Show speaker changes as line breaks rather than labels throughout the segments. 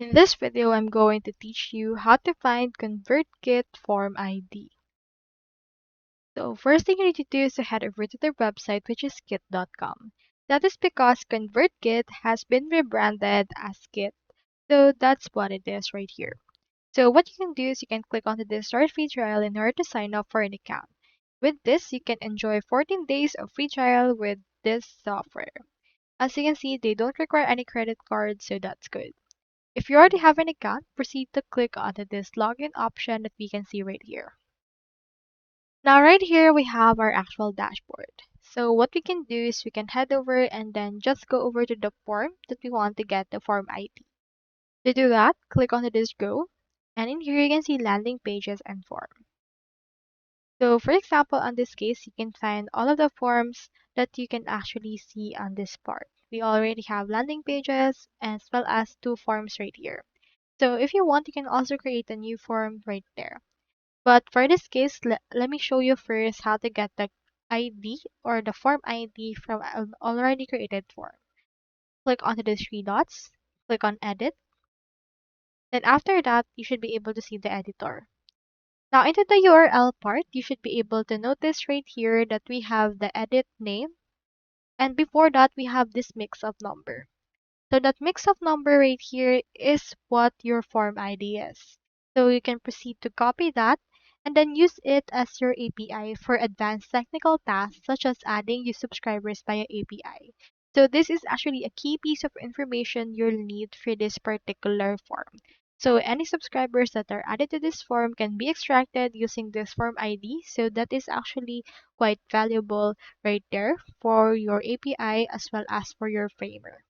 In this video, I'm going to teach you how to find ConvertKit Form ID. So first thing you need to do is to head over to their website, which is kit.com. That is because ConvertKit has been rebranded as Kit. So that's what it is right here. So what you can do is you can click on the Start Free Trial in order to sign up for an account. With this, you can enjoy 14 days of free trial with this software. As you can see, they don't require any credit card, so that's good. If you already have an account, proceed to click onto this login option that we can see right here. Now right here we have our actual dashboard. So what we can do is we can head over and then just go over to the form that we want to get the form ID. To do that, click onto this go, and in here you can see landing pages and form. So for example, on this case, you can find all of the forms that you can actually see on this part. We already have landing pages as well as two forms right here. So if you want, you can also create a new form right there. But for this case, let me show you first how to get the ID or the form ID from an already created form. Click onto the three dots, click on edit. Then after that, you should be able to see the editor. Now into the URL part, you should be able to notice right here that we have the edit name. And before that, we have this mix of number. So that mix of number right here is what your form ID is. So you can proceed to copy that and then use it as your API for advanced technical tasks such as adding new subscribers via API. So this is actually a key piece of information you'll need for this particular form. So any subscribers that are added to this form can be extracted using this form ID. So that is actually quite valuable right there for your API as well as for your framework.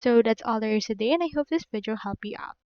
So that's all there is today, and I hope this video helped you out.